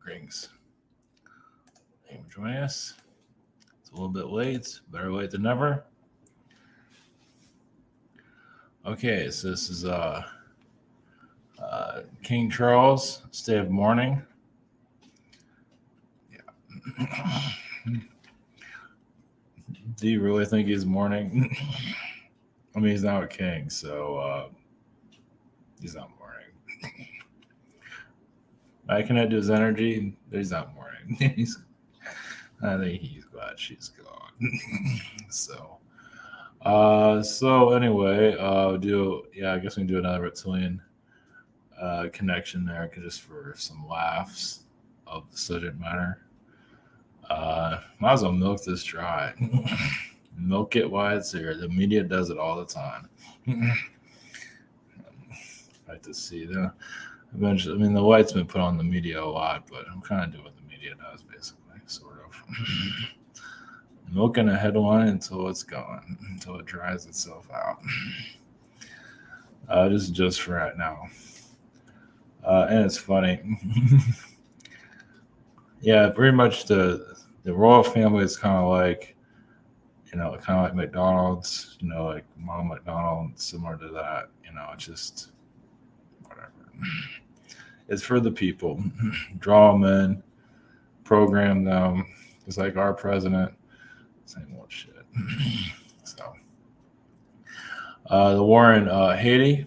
Rings. Thank you for joining us. It's a little bit late. It's better late than never. Okay, so this is King Charles, State of Mourning. Yeah. Do you really think he's mourning? I mean, he's not a king, so he's not mourning. I connect to his energy, but he's not mourning. I think he's glad she's gone. So anyway, I guess we can do another reptilian connection there, just for some laughs of the subject matter. Might as well milk this dry. Milk it while it's here. The media does it all the time. I like to see that. Eventually, I mean, the light's been put on the media a lot, but I'm kind of doing what the media does, basically, sort of. Milking a headline until it's gone, until it dries itself out. This is just for right now. And it's funny. Yeah, pretty much the royal family is kind of like, kind of like McDonald's, like Mom McDonald, similar to that. It's just whatever. It's for the people. Draw them in, program them. It's like our president. Same old shit. So, the war in Haiti.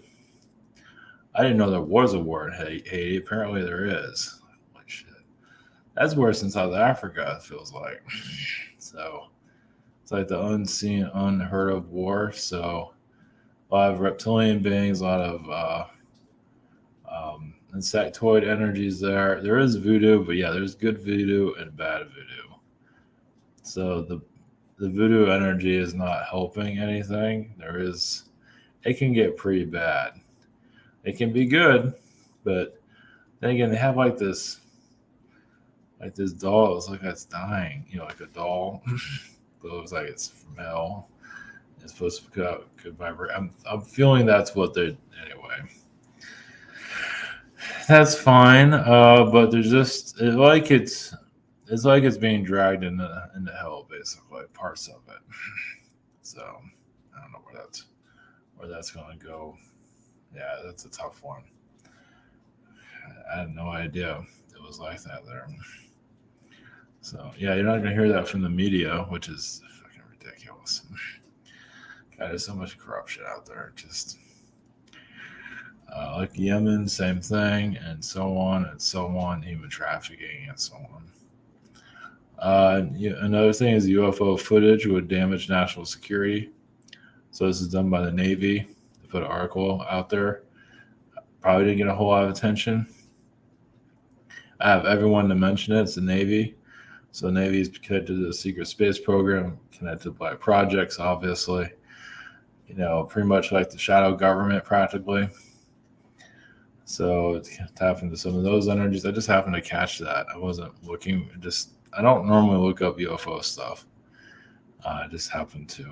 I didn't know there was a war in Haiti. Apparently there is. Like shit. That's worse than South Africa, it feels like. So, it's like the unseen, unheard of war. So, a lot of reptilian beings, a lot of insectoid energies there. There is voodoo, but yeah, there's good voodoo and bad voodoo. So the voodoo energy is not helping anything. It can get pretty bad. It can be good, but then again, they have like this doll. It's like it's dying, like a doll. But it looks like it's from hell. It's supposed to put out good vibration. I'm feeling that's what they're anyway. That's fine, but there's just it's like it's being dragged into hell, basically, parts of it. So I don't know where that's going to go. Yeah, that's a tough one. I had no idea it was like that there. So yeah, you're not going to hear that from the media, which is fucking ridiculous. God, there's so much corruption out there. Just like Yemen, same thing, and so on, human trafficking, and so on. Another thing is UFO footage would damage national security. So this is done by the Navy. They put an article out there. Probably didn't get a whole lot of attention. I have everyone to mention it. It's the Navy. So the Navy is connected to the secret space program, connected by projects, obviously. Pretty much like the shadow government, practically. So it's tapping into some of those energies. I just happened to catch that. I wasn't looking. I don't normally look up UFO stuff. I just happened to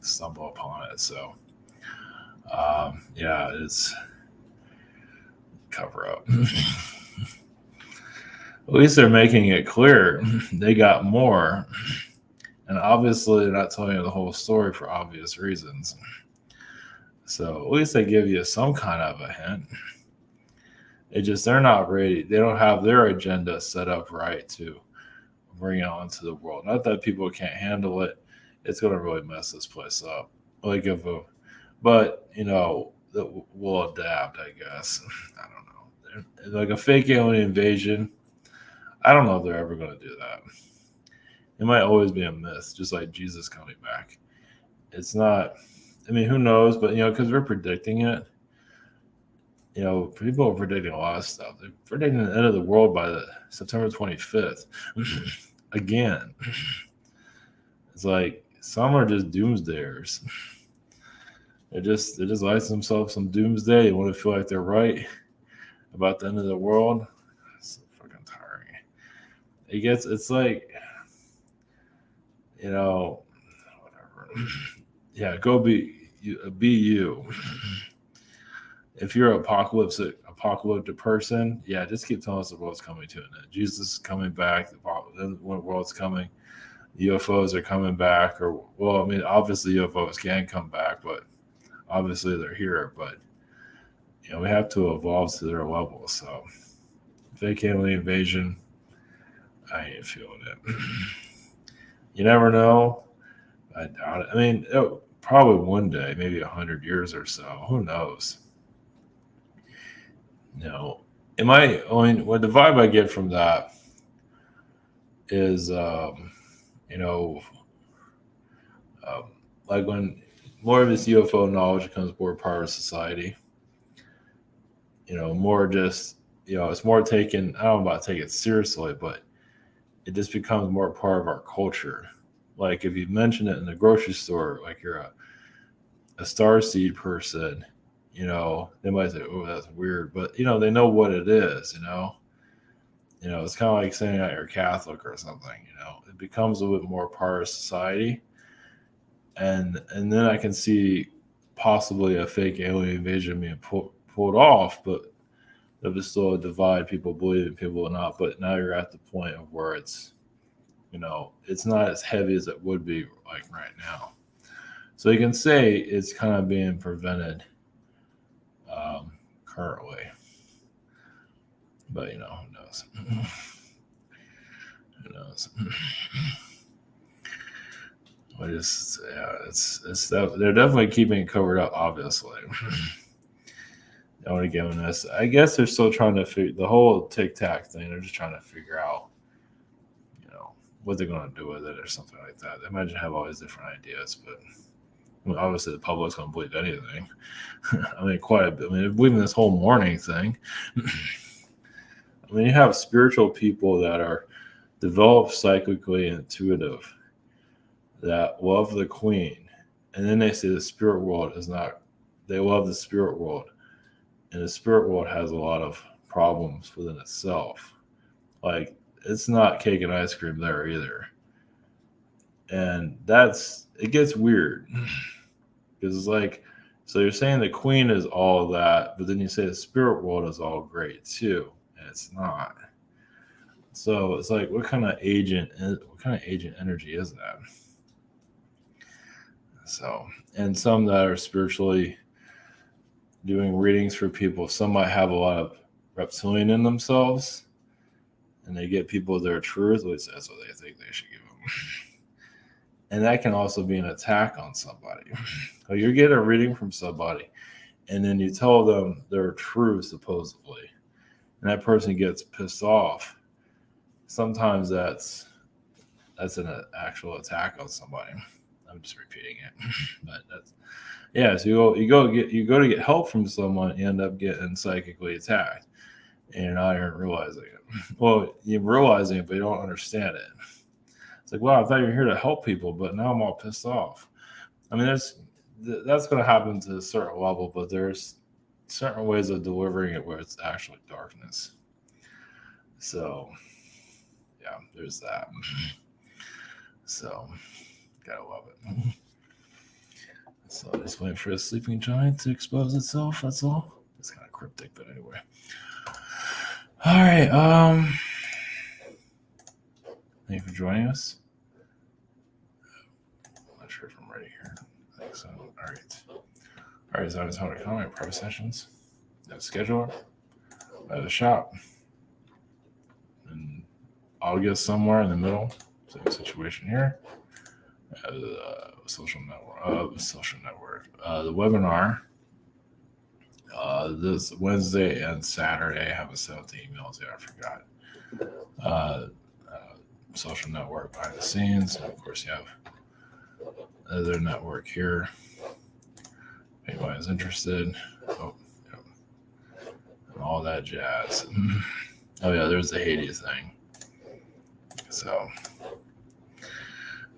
stumble upon it. So, yeah, it's cover up. At least they're making it clear they got more. And obviously, they're not telling you the whole story for obvious reasons. So at least they give you some kind of a hint. They're not ready. They don't have their agenda set up right to bring it onto the world. Not that people can't handle it. It's going to really mess this place up. But we'll adapt, I guess. I don't know. Like a fake alien invasion. I don't know if they're ever going to do that. It might always be a myth, just like Jesus coming back. It's not. I mean, who knows? But because we're predicting it. People are predicting a lot of stuff. They're predicting the end of the world by the September 25th. Again. It's like some are just doomsdayers. They just license themselves some doomsday. They want to feel like they're right about the end of the world. It's so fucking tiring. It's like, whatever. Yeah, go be you. if you're an apocalyptic person, yeah, just keep telling us the world's coming to an end. Jesus is coming back. The world's coming. UFOs are coming back. Or, well, I mean, obviously UFOs can come back, but obviously they're here. But, we have to evolve to their level. So, fake alien invasion, I ain't feeling it. You never know. I doubt it. I mean, probably one day, maybe 100 years or so. Who knows? What the vibe I get from that is, you know, um, like when more of this UFO knowledge becomes more part of society, more just, it's more taken, I don't know about take it seriously, but it just becomes more part of our culture. Like if you mention it in the grocery store, like you're a starseed person, they might say, "Oh, that's weird," but they know what it is. It's kind of like saying that you're Catholic or something. It becomes a little bit more part of society, and then I can see possibly a fake alien invasion being pulled off, but there's still a divide. People believe it, people not. But now you're at the point of where it's not as heavy as it would be like right now. So you can say it's kind of being prevented currently. But, who knows? Who knows? But they're definitely keeping it covered up, obviously. I want to give them this. I guess they're still trying to figure the whole Tic Tac thing. They're just trying to figure out, what they're going to do with it or something like that. They might have all these different ideas, but obviously the public's going to believe anything. I mean, quite a bit. I mean, they're believing this whole Mourning thing. I mean, you have spiritual people that are developed psychically intuitive that love the queen, and then they say the spirit world is not. They love the spirit world, and the spirit world has a lot of problems within itself. Like, it's not cake and ice cream there either. And it gets weird. Because it's like, so you're saying the queen is all of that, but then you say the spirit world is all great too. And it's not. So it's like, what kind of agent energy is that? So, and some that are spiritually doing readings for people, some might have a lot of reptilian in themselves, and they get people their truth, at least that's what they think they should give them. And that can also be an attack on somebody. So you get a reading from somebody, and then you tell them their truth, supposedly, and that person gets pissed off. Sometimes that's an actual attack on somebody. I'm just repeating it, but so you go to get help from someone, you end up getting psychically attacked, and you're not even realizing it. Well, you're realizing it, but you don't understand it. It's like, wow, I thought you were here to help people, but now I'm all pissed off. I mean, that's going to happen to a certain level, but there's certain ways of delivering it where it's actually darkness. So, yeah, there's that. So, gotta love it. So, just waiting for a sleeping giant to expose itself. That's all. It's kind of cryptic, but anyway. All right. Thank you for joining us. I'm not sure if I'm ready here. I think so. All right. So I was holding comment private sessions. I have a scheduler. I have a shop. In August, somewhere in the middle. Same situation here. I have a social network. The webinar. This Wednesday and Saturday, I have a 17 emails there. I forgot. Social network behind the scenes. And of course, you have another network here. If anybody's interested. And all that jazz. Oh, yeah, there's the Haiti thing. So,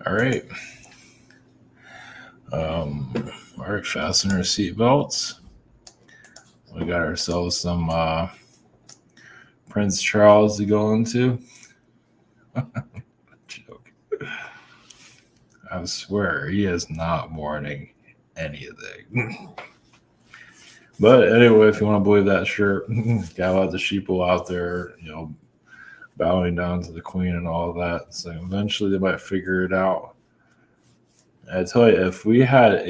all right. All right, fasten our seatbelts. We got ourselves some Prince Charles to go into. Joke. I swear he is not mourning anything. But anyway, if you want to believe that, sure. Got a lot of the sheeple out there, bowing down to the queen and all of that. So eventually they might figure it out. I tell you, if we had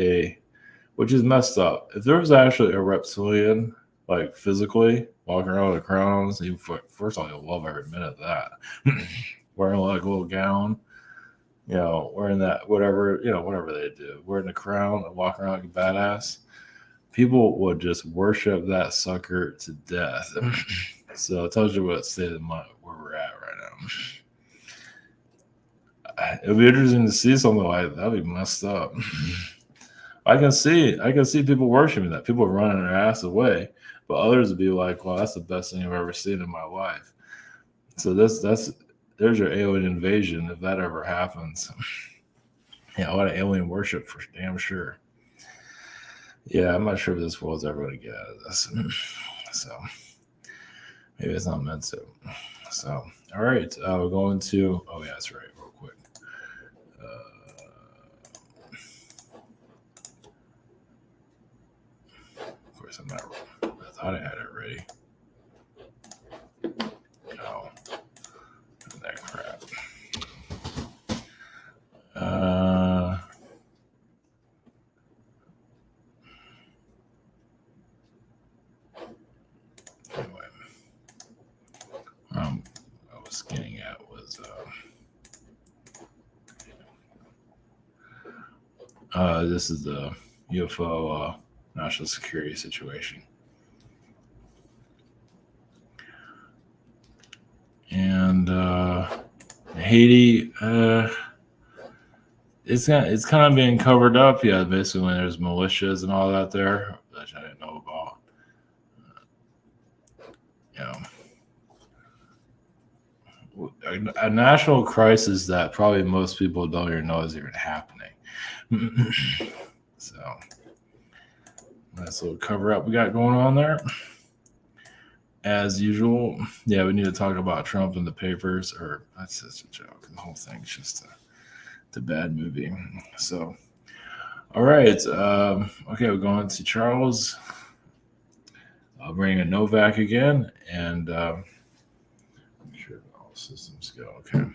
which is messed up, if there was actually a reptilian, like physically walking around with a crown on, so first of all, you'll love every minute of that. Wearing like a little gown, wearing that whatever they do, wearing the crown and walking around like a badass. People would just worship that sucker to death. So it tells you what state of mind where we're at right now. It'll be interesting to see something like that. That'd be messed up. I can see people worshiping that. People running their ass away, but others would be like, "Well, that's the best thing I've ever seen in my life." So there's your alien invasion if that ever happens. Yeah, a lot of alien worship for damn sure. Yeah, I'm not sure if this world's ever going to get out of this. So maybe it's not meant to. So, all right. We're going to, oh, yeah, that's right, real quick. Of course, I'm not, I thought I had it ready. No, that crap. Anyway, I was getting at was this is the UFO national security situation. And Haiti, it's kind of being covered up. Yeah, basically when there's militias and all that there, which I didn't know about. A national crisis that probably most people don't even know is even happening. So nice little cover up we got going on there. As usual, yeah, we need to talk about Trump in the papers, or that's just a joke. The whole thing's just a bad movie. So, all right. Okay, we're going to Charles. I'll bring in Novak again, and make sure all systems go okay.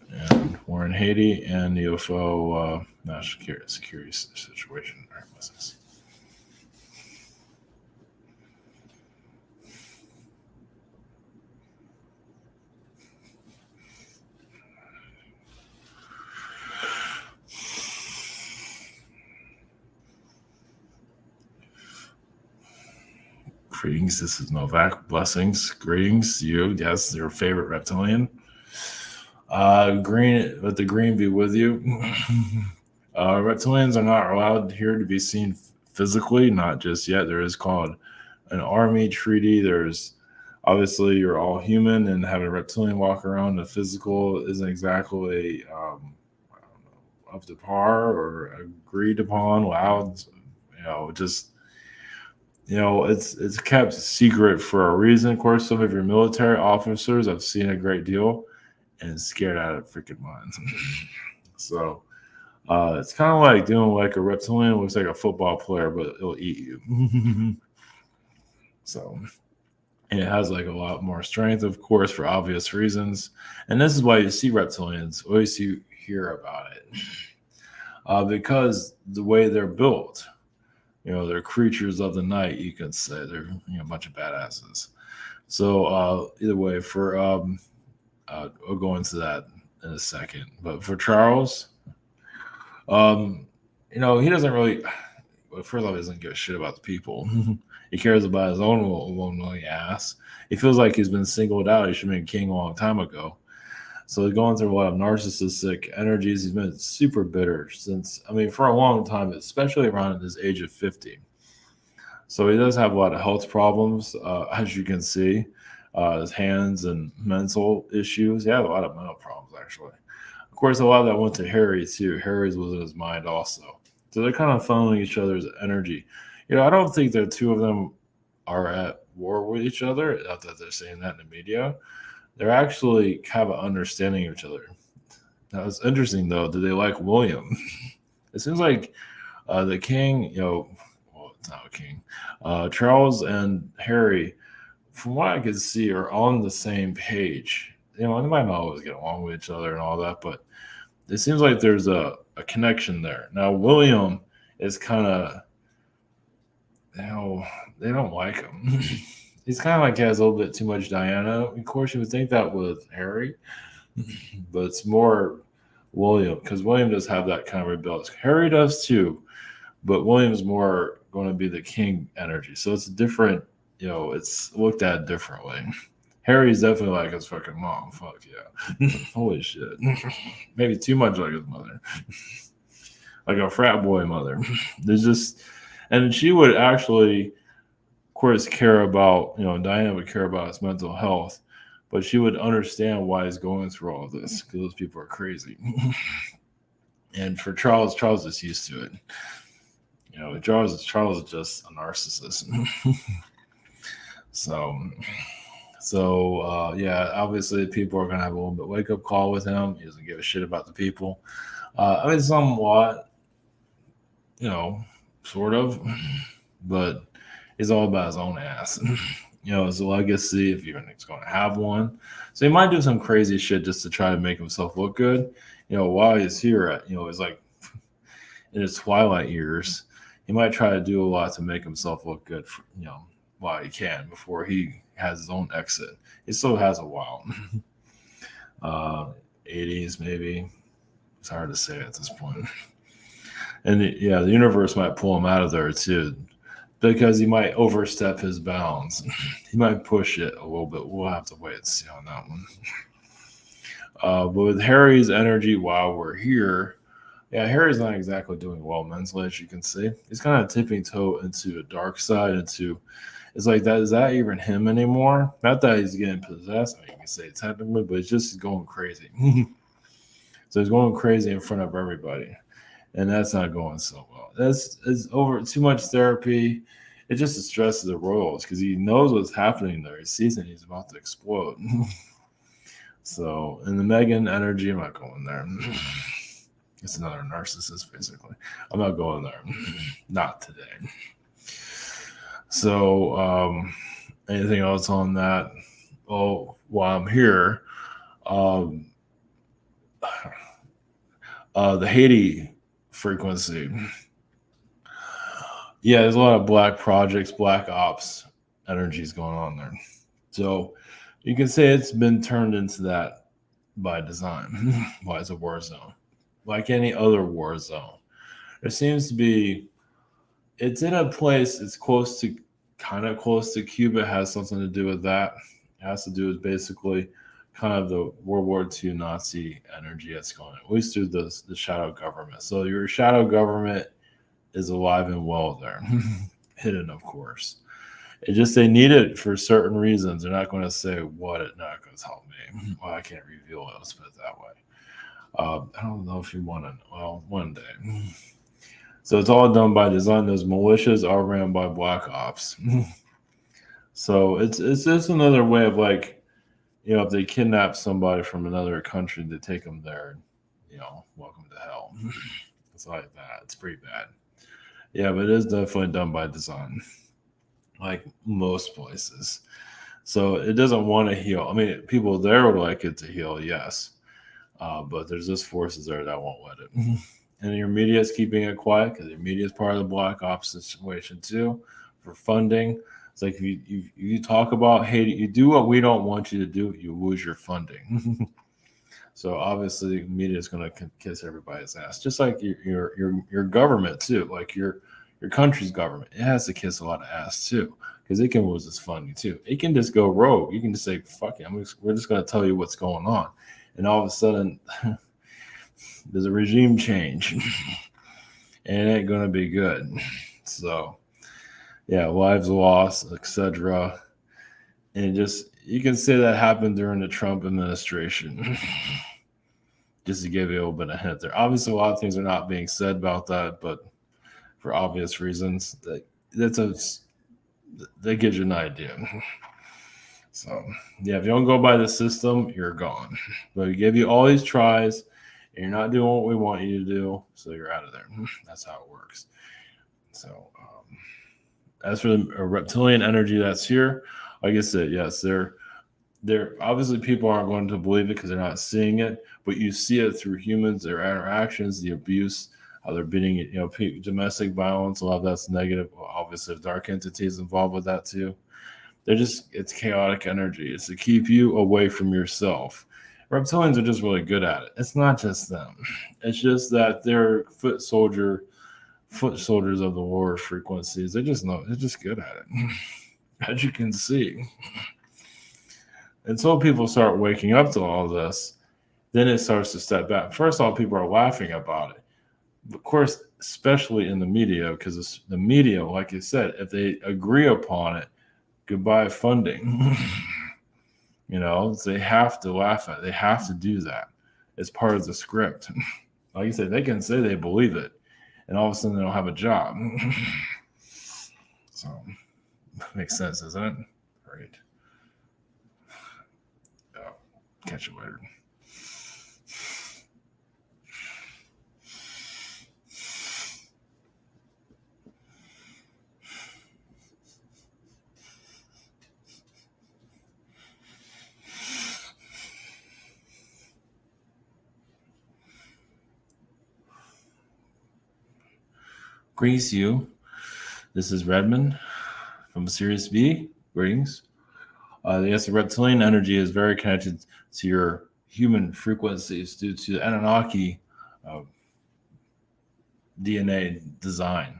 And we're in Haiti and the UFO national security situation. All right, what's this? Greetings, this is Novak. Blessings, greetings, you. Yes, your favorite reptilian. Green, let the green be with you. Reptilians are not allowed here to be seen physically, not just yet. There is called an army treaty. There's obviously you're all human, and having a reptilian walk around the physical isn't exactly up to par or agreed upon, loud. It's kept secret for a reason. Of course, some of your military officers I've seen a great deal and scared out of freaking minds. So it's kind of like doing like a reptilian. It looks like a football player, but it'll eat you. So and it has like a lot more strength, of course, for obvious reasons. And this is why you see reptilians, always you hear about it. Because the way they're built, they're creatures of the night, you could say. They're a bunch of badasses. So either way, I'll go into that in a second. But for Charles, he doesn't really. Well, first of all, he doesn't give a shit about the people. He cares about his own lonely ass. He feels like he's been singled out. He should have been king a long time ago. So he's going through a lot of narcissistic energies. He's been super bitter for a long time, especially around his age of 50. So he does have a lot of health problems, as you can see. His hands and mental issues. He had a lot of mental problems, actually. Of course, a lot of that went to Harry, too. Harry's was in his mind also. So they're kind of following each other's energy. I don't think the two of them are at war with each other. Not that they're saying that in the media. They're actually have an understanding of each other. Now, it's interesting, though. Do they like William? It seems like the king, now king. Charles and Harry, from what I can see, are on the same page. They might not always get along with each other and all that, but it seems like there's a connection there. Now, William is kind of, they don't like him. He's kind of like has a little bit too much Diana. Of course, you would think that with Harry, but it's more William because William does have that kind of rebellious. Harry does too, but William's more going to be the king energy. So it's different, it's looked at differently. Harry's definitely like his fucking mom. Fuck yeah. Holy shit. Maybe too much like his mother. Like a frat boy mother. There's just, and she would actually, of course, care about, Diana would care about his mental health, but she would understand why he's going through all of this because those people are crazy. And for Charles is used to it. Charles is just a narcissist. So yeah, obviously people are gonna have a little bit wake up call with him. He doesn't give a shit about the people. Somewhat, sort of, but he's all about his own ass. His legacy, if even he's going to have one. So he might do some crazy shit just to try to make himself look good. While he's here, he's like in his twilight years, he might try to do a lot to make himself look good, while he can before he has his own exit. He still has a while. 80s maybe. It's hard to say at this point. And the universe might pull him out of there too, because he might overstep his bounds. He might push it a little bit. We'll have to wait and see on that one. But with Harry's energy while we're here, Harry's not exactly doing well mentally, as you can see. He's kind of tipping toe into a dark side, it's like that. Is that even him anymore? Not that he's getting possessed. You can say technically, but it's just going crazy. So he's going crazy in front of everybody, and that's not going so well. It's over too much therapy. It just stresses the royals because he knows what's happening there. He sees it. He's about to explode. So in the Meghan energy, I'm not going there. It's another narcissist, basically. I'm not going there. Not today. So, anything else on that? Oh, while I'm here, the Haiti frequency. Yeah, there's a lot of black projects, black ops energies going on there. So you can say it's been turned into that by design. Why it's a war zone. Like any other war zone. There seems to be, it's in a place, it's kind of close to Cuba. It has something to do with that. It has to do with basically kind of the World War II Nazi energy that's going on, at least through the shadow government. So your shadow government is alive and well there. Hidden, of course. It just, they need it for certain reasons. They're not going to say what it not going to help me. Well, I can't reveal it. Let's put it that way. I don't know if you want to. Well, one day. So it's all done by design. Those militias are ran by black ops. So it's just another way of like, if they kidnap somebody from another country to take them there, welcome to hell. It's like that. It's pretty bad. Yeah, but it is definitely done by design, like most places. So it doesn't want to heal. I mean, people there would like it to heal, yes. But there's just forces there that won't let it. And your media is keeping it quiet because your media is part of the black ops situation too, for funding. It's like if you talk about Haiti, you do what we don't want you to do, you lose your funding. So obviously, media is going to kiss everybody's ass, just like your government too, like your country's government. It has to kiss a lot of ass too, because it can lose its funding too. It can just go rogue. You can just say, "Fuck it, we're just going to tell you what's going on," and all of a sudden, there's a regime change, and it ain't going to be good. So, yeah, lives lost, etc. And just, you can say that happened during the Trump administration. Just to give you a little bit of hint there. Obviously, a lot of things are not being said about that, but for obvious reasons, that gives you an idea. So, yeah, if you don't go by the system, you're gone. But we give you all these tries, and you're not doing what we want you to do, so you're out of there. That's how it works. So, As for the reptilian energy that's here, like I said, yes, they're obviously people aren't going to believe it because they're not seeing it, but you see it through humans, their interactions, the abuse, how they're beating it, domestic violence, a lot of that's negative. Well, obviously, dark entities involved with that too. It's chaotic energy. It's to keep you away from yourself. Reptilians are just really good at it. It's not just them. It's just that they're foot soldiers of the lower frequencies. They just know they're just good at it. As you can see. Until people start waking up to all this, then it starts to step back. First of all, people are laughing about it. Of course, especially in the media, because the media, like you said, if they agree upon it, goodbye funding. They have to laugh at it. They have to do that. It's part of the script. Like you said, they can say they believe it, and all of a sudden they don't have a job. So, makes sense, doesn't it? Right. Catch you later. Grease you. This is Redmond from Sirius B. Greetings. Yes, the reptilian energy is very connected to your human frequencies due to the Anunnaki DNA design.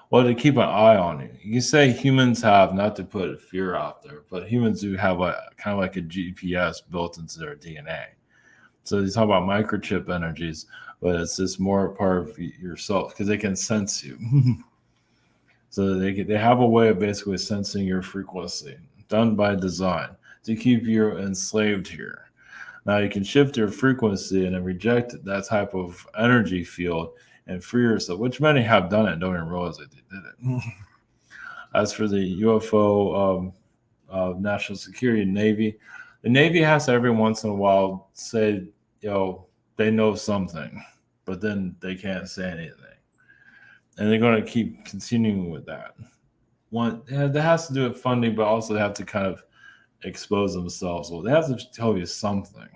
Well, to keep an eye on you. You can say humans have, not to put fear out there, but humans do have kind of like a GPS built into their DNA. So you talk about microchip energies, but it's just more part of yourself because they can sense you. So they have a way of basically sensing your frequency, done by design, to keep you enslaved here. Now you can shift your frequency and then reject that type of energy field and free yourself, which many have done it, don't even realize that they did it. As for the UFO national security Navy, the Navy has to every once in a while say, they know something, but then they can't say anything. And they're going to keep continuing with that. That has to do with funding, but also they have to kind of expose themselves. Well, they have to tell you something.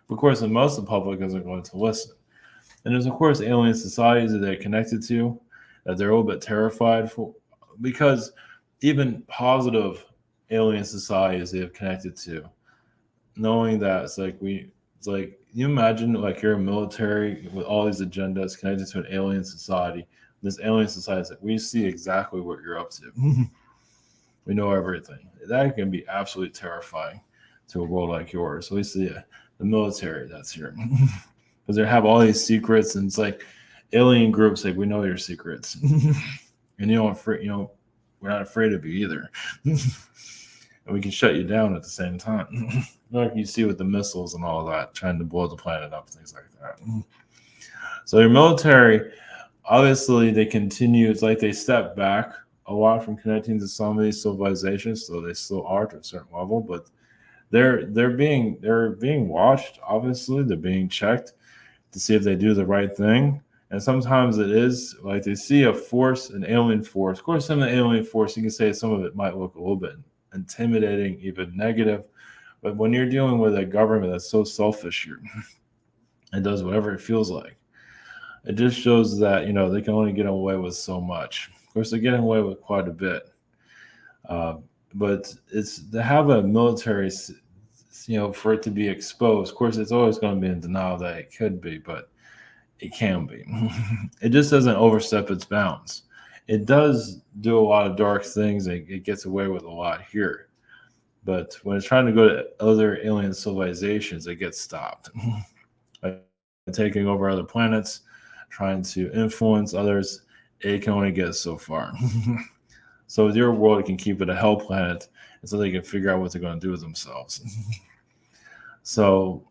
But of course, most of the public isn't going to listen. And there's, of course, alien societies that they're connected to, that they're a little bit terrified for, because even positive alien societies they have connected to, knowing that it's like you imagine like you're a military with all these agendas connected to an alien society. This alien society is like, we see exactly what you're up to. We know everything. That can be absolutely terrifying to a world like yours. So we see the military that's here. Because they have all these secrets, and it's like alien groups like, we know your secrets. And we're not afraid of you either. And we can shut you down at the same time. Like you see with the missiles and all that, trying to blow the planet up, things like that. So your military, obviously, they continue. It's like they step back a lot from connecting to some of these civilizations, so they still are to a certain level, but they're being watched. Obviously, they're being checked to see if they do the right thing. And sometimes it is like they see a force, an alien force. Of course, some of the alien force, you can say some of it might look a little bit intimidating, even negative. But when you're dealing with a government that's so selfish here, it does whatever it feels like. It just shows that, they can only get away with so much. Of course, they're getting away with quite a bit. But it's to have a military, for it to be exposed. Of course, it's always going to be in denial that it could be, but it can be. It just doesn't overstep its bounds. It does do a lot of dark things. It gets away with a lot here. But when it's trying to go to other alien civilizations, it gets stopped. Like taking over other planets, trying to influence others, it can only get so far. So with your world, you can keep it a hell planet until they can figure out what they're going to do with themselves. So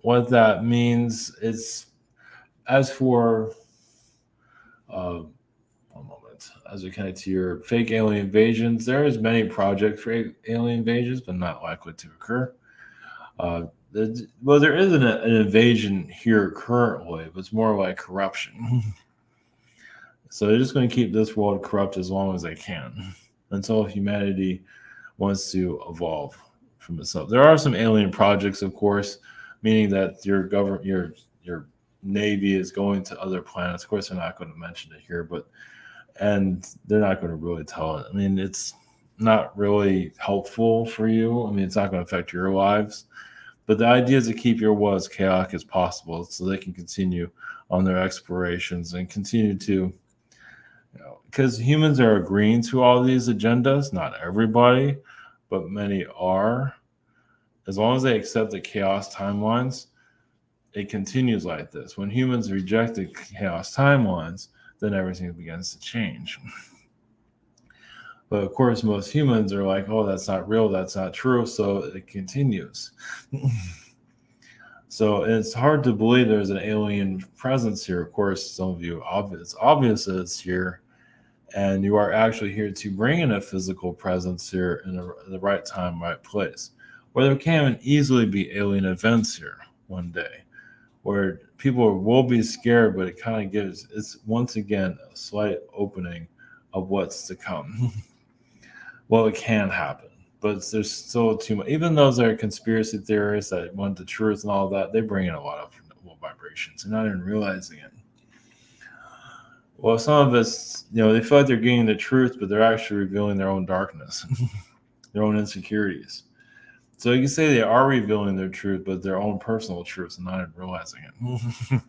what that means is, as for one moment, as we connect to your fake alien invasions, there is many projects for alien invasions, but not likely to occur. There isn't an invasion here currently, but it's more like corruption. So they're just going to keep this world corrupt as long as they can. until humanity wants to evolve from itself. There are some alien projects, of course, meaning that your government, your navy is going to other planets. Of course, they're not going to mention it here, but and they're not going to really tell it. I mean, it's not really helpful for you. I mean, it's not going to affect your lives. But the idea is to keep your world as chaotic as possible so they can continue on their explorations and continue to, because humans are agreeing to all these agendas, not everybody, but many are. As long as they accept the chaos timelines, it continues like this. When humans reject the chaos timelines, then everything begins to change. But of course, most humans are like, oh, that's not real, that's not true. So it continues. So it's hard to believe there's an alien presence here. Of course, some of you, it's obvious that it's here. And you are actually here to bring in a physical presence here in the right time, right place. Where there can easily be alien events here one day, where people will be scared, but it kind of gives, it's once again a slight opening of what's to come. Well, it can happen, but there's still too much. Even those that are conspiracy theorists that want the truth and all that, they bring in a lot of low vibrations and not even realizing it. Well, some of us, they feel like they're getting the truth, but they're actually revealing their own darkness, their own insecurities. So you can say they are revealing their truth, but their own personal truth and not even realizing it.